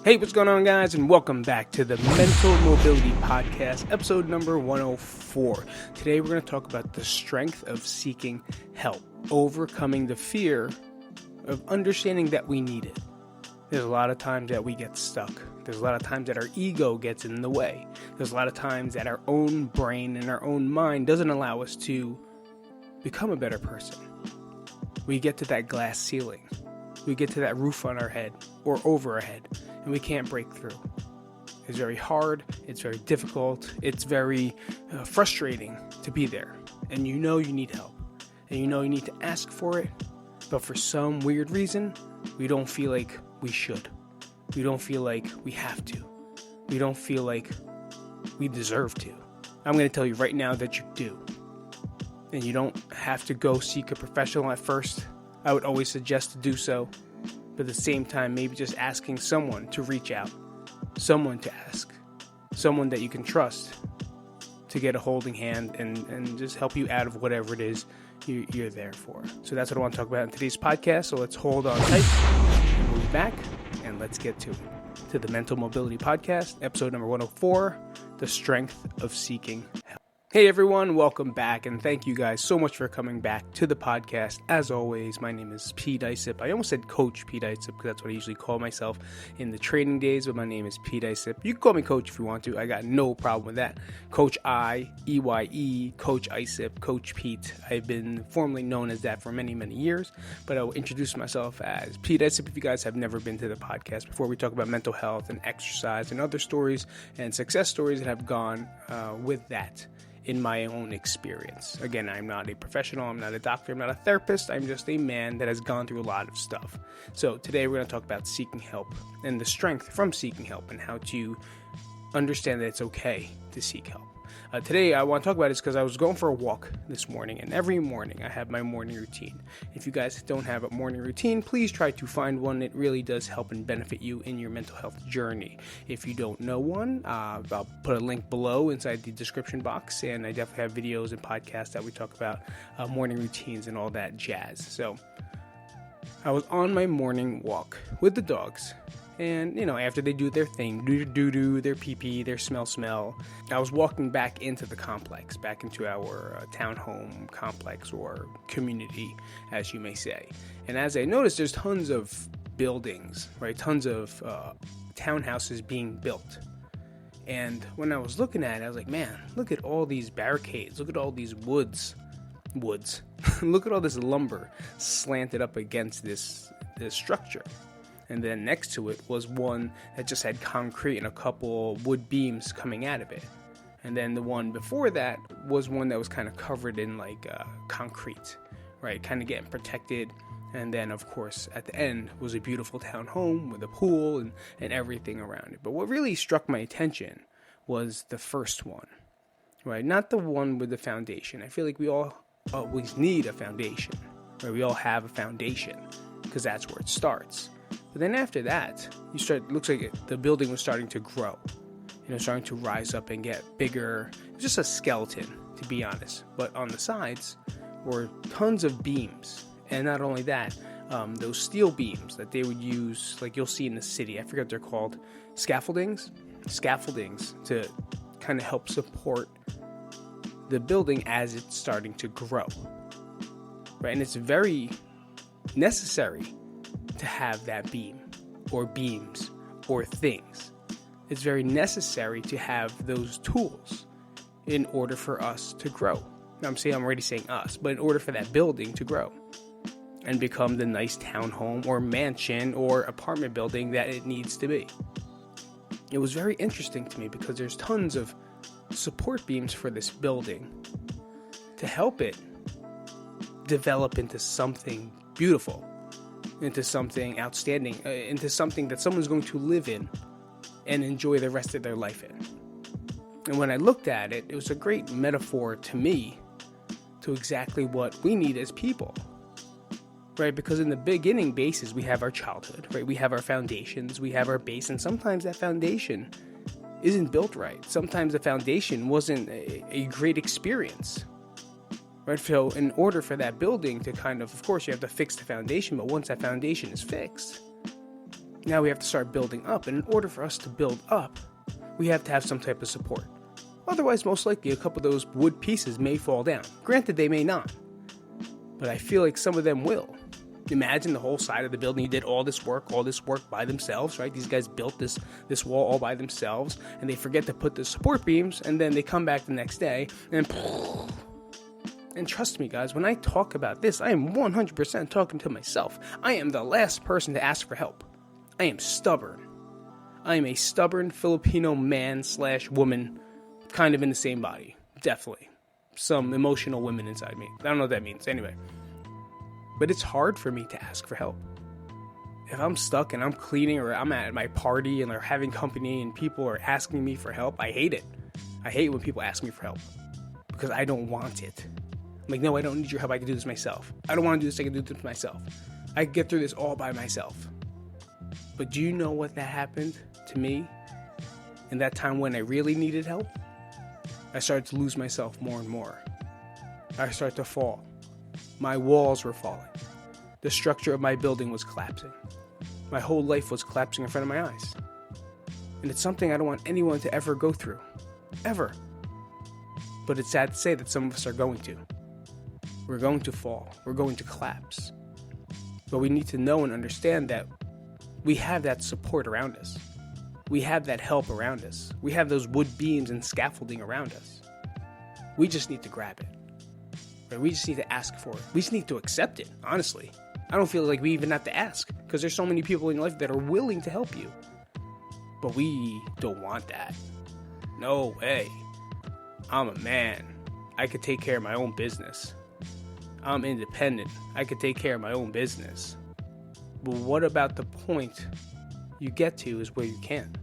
Hey, what's going on, guys, and welcome back to the Mental Mobility Podcast, episode number 104. Today, we're going to talk about the strength of seeking help, overcoming the fear of understanding that we need it. There's a lot of times that we get stuck. There's a lot of times that our ego gets in the way. There's a lot of times that our own brain and our own mind doesn't allow us to become a better person. We get to that glass ceiling. We get to that roof on our head or over our head, and we can't break through. It's very hard. It's very difficult. It's very frustrating to be there. And you know you need help. And you know you need to ask for it. But for some weird reason, we don't feel like we should. We don't feel like we have to. We don't feel like we deserve to. I'm going to tell you right now that you do. And you don't have to go seek a professional at first. I would always suggest to do so. But at the same time, maybe just asking someone to reach out. Someone to ask. Someone that you can trust to get a holding hand and just help you out of whatever it is you're there for. So that's what I want to talk about in today's podcast. So let's hold on tight. We'll be back and let's get to it. To the Mental Mobility Podcast, episode number 104, The Strength of Seeking Help. Hey everyone, welcome back, and thank you guys so much for coming back to the podcast. As always, my name is Pete Isip. I almost said Coach Pete Isip because that's what I usually call myself in the training days, but my name is Pete Isip. You can call me Coach if you want to. I got no problem with that. Coach I-E-Y-E, Coach Isip, Coach Pete. I've been formerly known as that for many, many years, but I will introduce myself as Pete Isip if you guys have never been to the podcast before. We talk about mental health and exercise and other stories and success stories that have gone with that. In my own experience. Again, I'm not a professional, I'm not a doctor, I'm not a therapist, I'm just a man that has gone through a lot of stuff. So today we're going to talk about seeking help and the strength from seeking help and how to understand that it's okay to seek help. Today I want to talk about this because I was going for a walk this morning, and every morning I have my morning routine. If you guys don't have a morning routine, please try to find one. It really does help and benefit you in your mental health journey. If you don't know one, I'll put a link below inside the description box, and I definitely have videos and podcasts that we talk about morning routines and all that jazz. So I was on my morning walk with the dogs. And, you know, after they do their thing, do their pee-pee, their smell, I was walking back into the complex, back into our townhome complex or community, as you may say. And as I noticed, there's tons of buildings, right? Tons of townhouses being built. And when I was looking at it, I was like, man, look at all these barricades. Look at all these woods. Look at all this lumber slanted up against this structure. And then next to it was one that just had concrete and a couple wood beams coming out of it. And then the one before that was one that was kind of covered in concrete, right? Kind of getting protected. And then, of course, at the end was a beautiful town home with a pool and everything around it. But what really struck my attention was the first one, right? Not the one with the foundation. I feel like we all always need a foundation, right? We all have a foundation because that's where it starts. But then after that, looks like the building was starting to grow, starting to rise up and get bigger. It was just a skeleton, to be honest. But on the sides were tons of beams. And not only that, those steel beams that they would use, like you'll see in the city, I forget what they're called, scaffoldings to kind of help support the building as it's starting to grow. Right? And it's very necessary to have that beam or beams or things. It's very necessary to have those tools in order for us to grow. Now, I'm already saying us, but in order for that building to grow and become the nice townhome or mansion or apartment building that it needs to be. It was very interesting to me because there's tons of support beams for this building to help it develop into something beautiful, into something outstanding, into something that someone's going to live in and enjoy the rest of their life in. And when I looked at it, it was a great metaphor to me to exactly what we need as people, right? Because in the beginning bases, we have our childhood, right? We have our foundations, we have our base, and sometimes that foundation isn't built right. Sometimes the foundation wasn't a great experience. Right, so in order for that building to of course, you have to fix the foundation, but once that foundation is fixed, Now we have to start building up, and in order for us to build up, we have to have some type of support. Otherwise, most likely, a couple of those wood pieces may fall down. Granted, they may not, but I feel like some of them will. Imagine the whole side of the building. You did all this work by themselves, right? These guys built this wall all by themselves, and they forget to put the support beams, and then they come back the next day, and trust me, guys, when I talk about this, I am 100% talking to myself. I am the last person to ask for help. I am stubborn. I am a stubborn Filipino man/woman, kind of in the same body. Definitely. Some emotional women inside me. I don't know what that means. Anyway. But it's hard for me to ask for help. If I'm stuck and I'm cleaning, or I'm at my party and they're having company and people are asking me for help, I hate it. I hate when people ask me for help because I don't want it. I'm like, no, I don't need your help. I can do this myself. I don't want to do this. I can do this myself. I can get through this all by myself. But do you know what that happened to me in that time when I really needed help? I started to lose myself more and more. I started to fall. My walls were falling. The structure of my building was collapsing. My whole life was collapsing in front of my eyes. And it's something I don't want anyone to ever go through. Ever. But it's sad to say that some of us are going to. We're going to fall. We're going to collapse. But we need to know and understand that we have that support around us. We have that help around us. We have those wood beams and scaffolding around us. We just need to grab it. Right? We just need to ask for it. We just need to accept it, honestly. I don't feel like we even have to ask because there's so many people in your life that are willing to help you. But we don't want that. No way. I'm a man. I could take care of my own business. I'm independent. I could take care of my own business. But what about the point you get to is where you can't?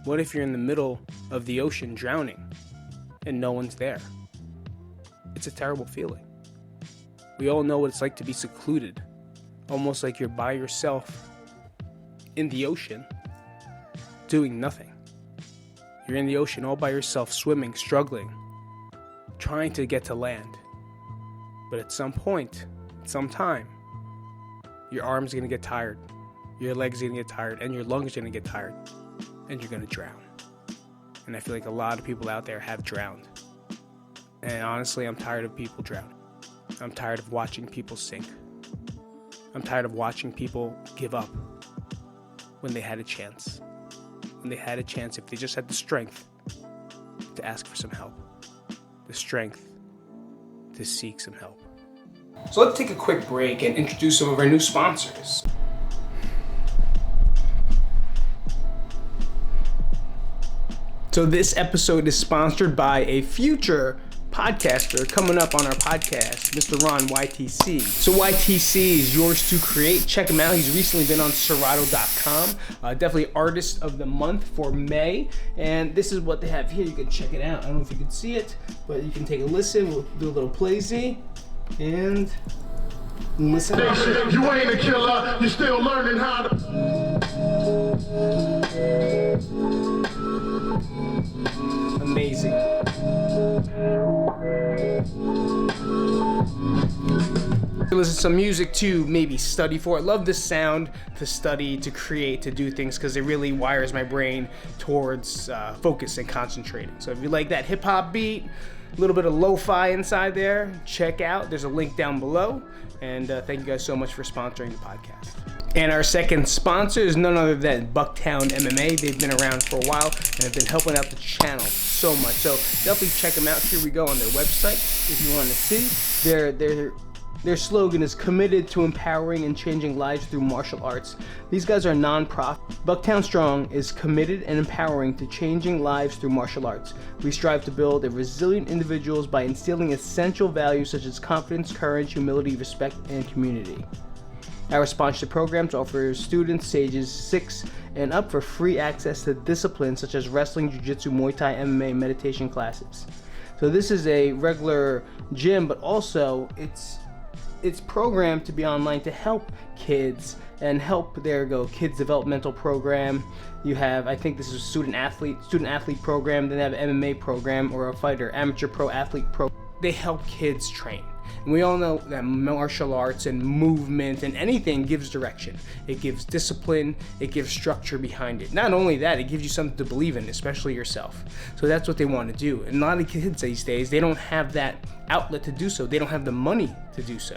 What if you're in the middle of the ocean drowning and no one's there? It's a terrible feeling. We all know what it's like to be secluded, almost like you're by yourself in the ocean, doing nothing. You're in the ocean all by yourself, swimming, struggling, trying to get to land. But at some point, sometime, your arms are going to get tired, your legs are going to get tired, and your lungs are going to get tired, and you're going to drown. And I feel like a lot of people out there have drowned. And honestly, I'm tired of people drowning. I'm tired of watching people sink. I'm tired of watching people give up when they had a chance. When they had a chance, if they just had the strength to ask for some help. The strength to seek some help. So let's take a quick break and introduce some of our new sponsors. So this episode is sponsored by a future podcaster coming up on our podcast, Mr. Ron YTC. So YTC is yours to create. Check him out. He's recently been on Serato.com. Definitely Artist of the Month for May. And this is what they have here. You can check it out. I don't know if you can see it, but you can take a listen. We'll do a little playsy and listen. You ain't a killer. You're still learning how to. Amazing. Listen to some music to maybe study for. I love this sound to study, to create, to do things because it really wires my brain towards focus and concentrating. So if you like that hip hop beat, a little bit of lo-fi inside there, check out. There's a link down below. And thank you guys so much for sponsoring the podcast. And our second sponsor is none other than Bucktown MMA. They've been around for a while and have been helping out the channel so much. So definitely check them out. Here we go on their website if you want to see. Their slogan is committed to empowering and changing lives through martial arts. These guys are non-profit. Bucktown Strong is committed and empowering to changing lives through martial arts. We strive to build a resilient individuals by instilling essential values such as confidence, courage, humility, respect, and community. Our sponsorship programs offer students ages 6 and up for free access to disciplines such as wrestling, jiu-jitsu, Muay Thai, MMA, meditation classes. So this is a regular gym, but also it's programmed to be online to help kids and help kids developmental program. You have, I think this is a student athlete program, then they have an MMA program or a fighter, amateur pro athlete pro. They help kids train. And we all know that martial arts and movement and anything gives direction. It gives discipline, it gives structure behind it. Not only that, it gives you something to believe in, especially yourself. So that's what they want to do. And a lot of kids these days, they don't have that outlet to do so. They don't have the money to do so.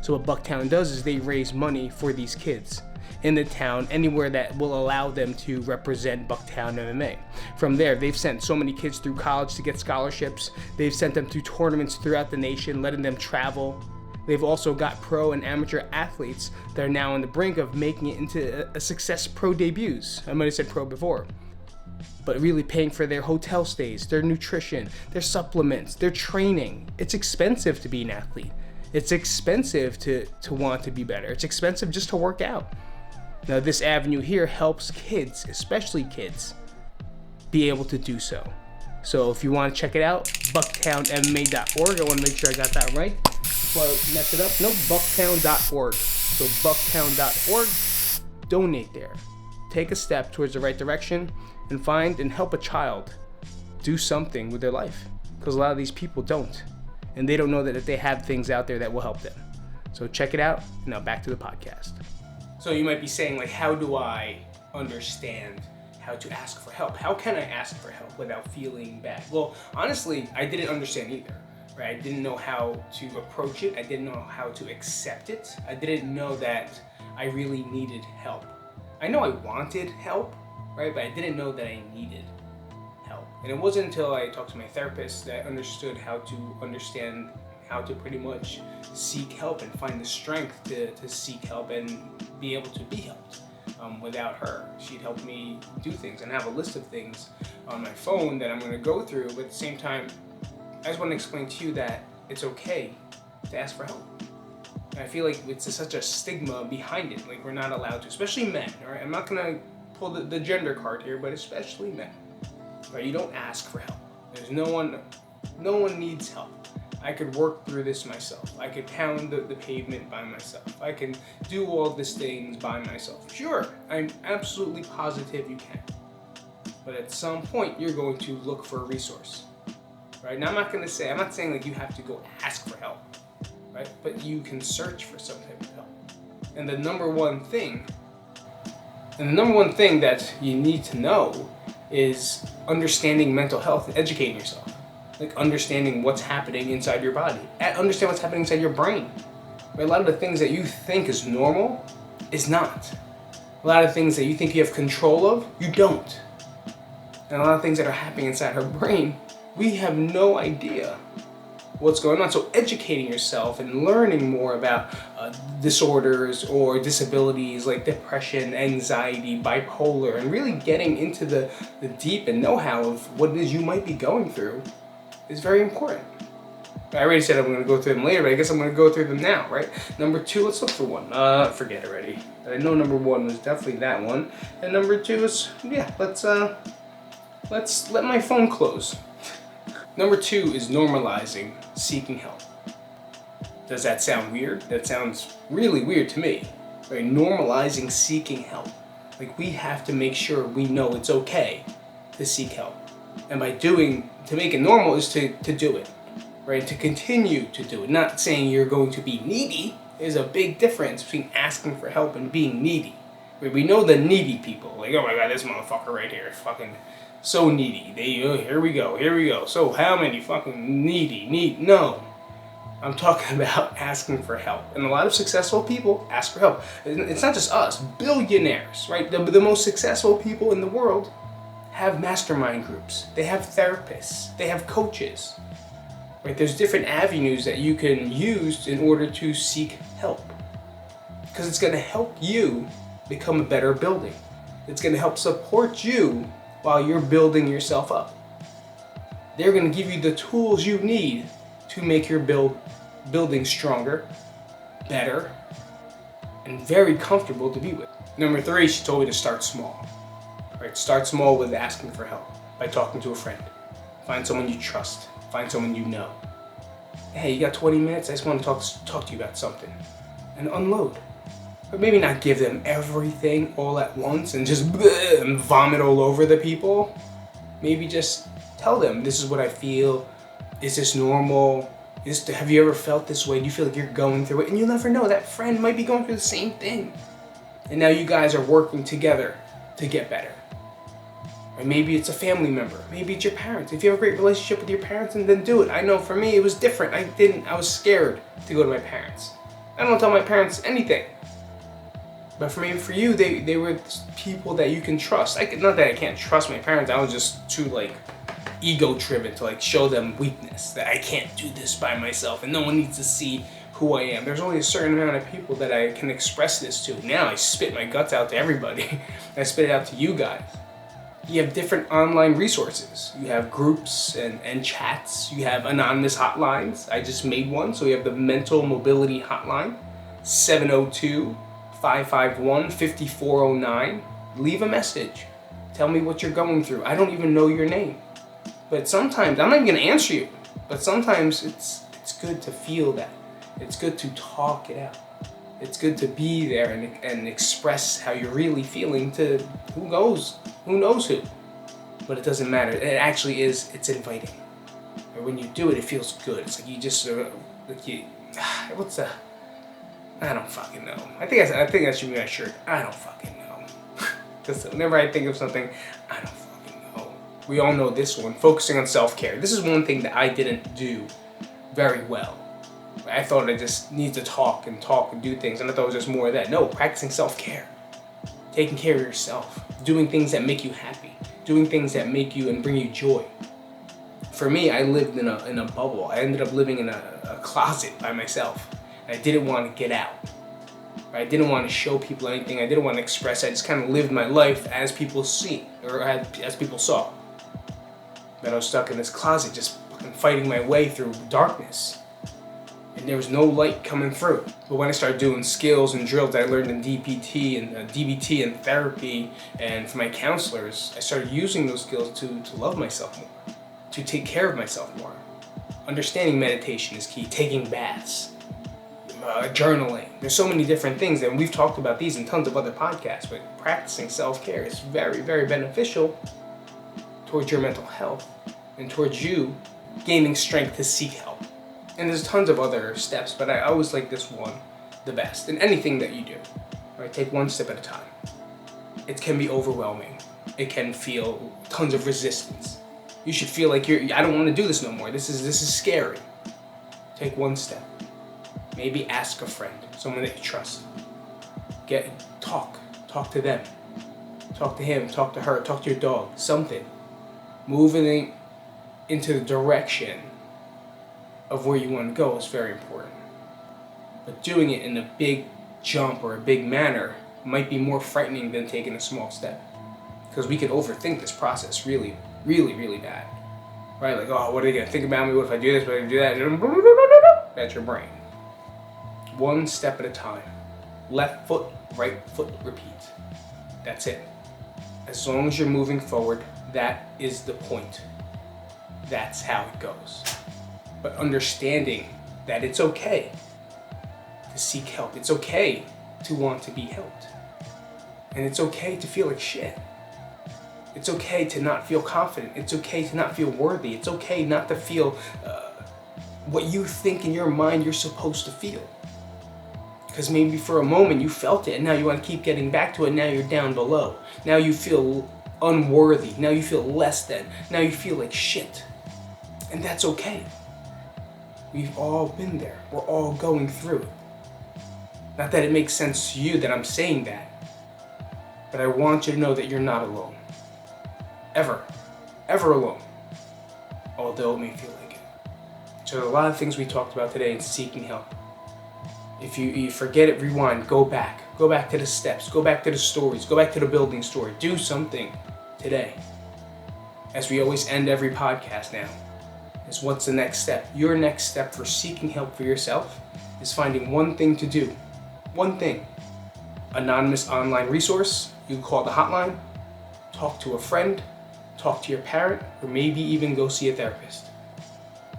So what Bucktown does is they raise money for these kids in the town, anywhere that will allow them to represent Bucktown MMA. From there, they've sent so many kids through college to get scholarships. They've sent them to tournaments throughout the nation, letting them travel. They've also got pro and amateur athletes that are now on the brink of making it into a success pro debuts. I might have said pro before. But really paying for their hotel stays, their nutrition, their supplements, their training. It's expensive to be an athlete. It's expensive to want to be better. It's expensive just to work out. Now, this avenue here helps kids, especially kids, be able to do so. So if you want to check it out, bucktownmma.org. I want to make sure I got that right before I mess it up. No, bucktown.org. So bucktown.org, donate there. Take a step towards the right direction and find and help a child do something with their life. Because a lot of these people don't. And they don't know that they have things out there that will help them. So check it out. Now back to the podcast. So you might be saying, like, how do I understand how to ask for help? How can I ask for help without feeling bad? Well, honestly, I didn't understand either, right? I didn't know how to approach it. I didn't know how to accept it. I didn't know that I really needed help. I know I wanted help, right? But I didn't know that I needed help. And it wasn't until I talked to my therapist that I understood how to understand how to pretty much seek help and find the strength to seek help and be able to be helped. Without her, she'd help me do things and have a list of things on my phone that I'm going to go through. But at the same time, I just want to explain to you that it's okay to ask for help. And I feel like it's such a stigma behind it. Like, we're not allowed to, especially men. All right, I'm not going to pull the gender card here, but especially men. Right? You don't ask for help. There's no one needs help. I could work through this myself. I could pound the pavement by myself. I can do all these things by myself. Sure, I'm absolutely positive you can. But at some point, you're going to look for a resource. Right? Now, I'm not saying like you have to go ask for help. Right? But you can search for some type of help. And the number one thing that you need to know is understanding mental health and educating yourself. Like, understanding what's happening inside your body. Understand what's happening inside your brain. Right? A lot of the things that you think is normal is not. A lot of things that you think you have control of, you don't. And a lot of things that are happening inside her brain, we have no idea what's going on. So educating yourself and learning more about disorders or disabilities like depression, anxiety, bipolar, and really getting into the deep and know-how of what it is you might be going through is very important. I already said I'm going to go through them later, but I guess I'm going to go through them now, right? Number 2, let's look for one. Forget already. I know number 1 was definitely that one. And number 2 is, let's let my phone close. Number 2 is normalizing seeking help. Does that sound weird? That sounds really weird to me. Right? Normalizing seeking help. Like, we have to make sure we know it's okay to seek help. And to make it normal is to do it, right? To continue to do it. Not saying you're going to be needy. There's a big difference between asking for help and being needy. Right? We know the needy people. Like, oh my God, this motherfucker right here is fucking so needy. Here we go. So how many fucking needy? No. I'm talking about asking for help. And a lot of successful people ask for help. It's not just us, billionaires, right? The most successful people in the world have mastermind groups. They have therapists. They have coaches. Right? There's different avenues that you can use in order to seek help. Because it's going to help you become a better building. It's going to help support you while you're building yourself up. They're going to give you the tools you need to make your building stronger, better, and very comfortable to be with. Number 3, she told me to start small. Right? Start small with asking for help by talking to a friend. Find someone you trust. Find someone you know. Hey, you got 20 minutes? I just want to talk to you about something. And unload. But maybe not give them everything all at once and just and vomit all over the people. Maybe just tell them, this is what I feel. Is this normal? Have you ever felt this way? Do you feel like you're going through it? And you'll never know. That friend might be going through the same thing. And now you guys are working together to get better. Or maybe it's a family member. Maybe it's your parents. If you have a great relationship with your parents, then do it. I know for me, it was different. I was scared to go to my parents. I don't tell my parents anything. But for you, they were people that you can trust. Not that I can't trust my parents. I was just too, ego-driven to, show them weakness. That I can't do this by myself. And no one needs to see who I am. There's only a certain amount of people that I can express this to. Now I spit my guts out to everybody. I spit it out to you guys. You have different online resources. You have groups and chats. You have anonymous hotlines. I just made one. So we have the Mental Mobility Hotline, 702-551-5409. Leave a message. Tell me what you're going through. I don't even know your name. But sometimes, I'm not even going to answer you. But sometimes it's good to feel that. It's good to talk it out. It's good to be there and express how you're really feeling to who knows who. But it doesn't matter. It actually is, it's inviting. Or when you do it, it feels good. It's like you just, I don't fucking know. I think that should be my shirt. I don't fucking know. Because whenever I think of something, I don't fucking know. We all know this one, focusing on self-care. This is one thing that I didn't do very well. I thought I just need to talk and do things, and I thought it was just more of that. No, practicing self-care. Taking care of yourself. Doing things that make you happy. Doing things that make you and bring you joy. For me, I lived in a bubble. I ended up living in a closet by myself. I didn't want to get out. I didn't want to show people anything. I didn't want to express. I just kind of lived my life as people see, or as people saw. But I was stuck in this closet, just fucking fighting my way through darkness. And there was no light coming through. But when I started doing skills and drills that I learned in DBT and therapy and from my counselors, I started using those skills to love myself more, to take care of myself more. Understanding meditation is key. Taking baths, journaling. There's so many different things, and we've talked about these in tons of other podcasts, but practicing self-care is very, very beneficial towards your mental health and towards you gaining strength to seek help. And there's tons of other steps, but I always like this one the best in anything that you do. Right? Take one step at a time. It can be overwhelming. It can feel tons of resistance. You should feel like I don't want to do this no more. This is scary. Take one step. Maybe ask a friend, someone that you trust. Talk to them. Talk to him, talk to her, talk to your dog, something. Moving into the direction of where you want to go is very important. But doing it in a big jump or a big manner might be more frightening than taking a small step. Because we can overthink this process really, really, really bad. Right? Like, oh, what are they going to think about me? What if I do this? What if I do that? That's your brain. One step at a time. Left foot, right foot, repeat. That's it. As long as you're moving forward, that is the point. That's how it goes. But understanding that it's okay to seek help. It's okay to want to be helped. And it's okay to feel like shit. It's okay to not feel confident. It's okay to not feel worthy. It's okay not to feel what you think in your mind you're supposed to feel. Because maybe for a moment you felt it and now you want to keep getting back to it. Now you're down below. Now you feel unworthy. Now you feel less than. Now you feel like shit. And that's okay. We've all been there. We're all going through it. Not that it makes sense to you that I'm saying that, but I want you to know that you're not alone. Ever alone. Although it may feel like it. So there are a lot of things we talked about today in seeking help. If you forget it, rewind, go back. Go back to the steps, go back to the stories, go back to the building story. Do something today. As we always end every podcast now, is what's the next step? Your next step for seeking help for yourself is finding one thing to do. One thing. Anonymous online resource. You can call the hotline, talk to a friend, talk to your parent, or maybe even go see a therapist.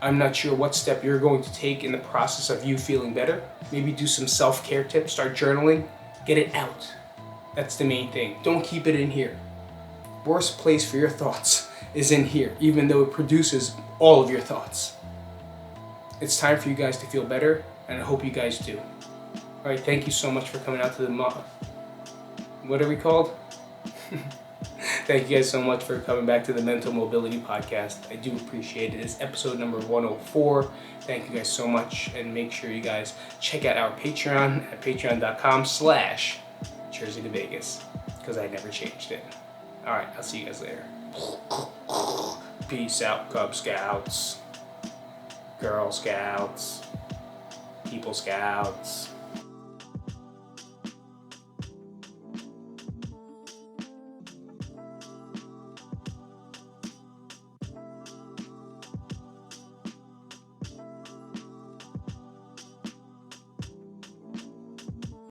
I'm not sure what step you're going to take in the process of you feeling better. Maybe do some self-care tips, start journaling, get it out. That's the main thing. Don't keep it in here. Worst place for your thoughts is in here, even though it produces all of your thoughts. It's time for you guys to feel better, and I hope you guys do. All right, thank you so much for coming out to the what are we called? Thank you guys so much for coming back to the Mental Mobility Podcast. I do appreciate it. It's episode number 104. Thank you guys so much, and make sure you guys check out our Patreon at patreon.com/Jersey to Vegas, because I never changed it. All right, I'll see you guys later. Peace out, Cub Scouts, Girl Scouts, People Scouts.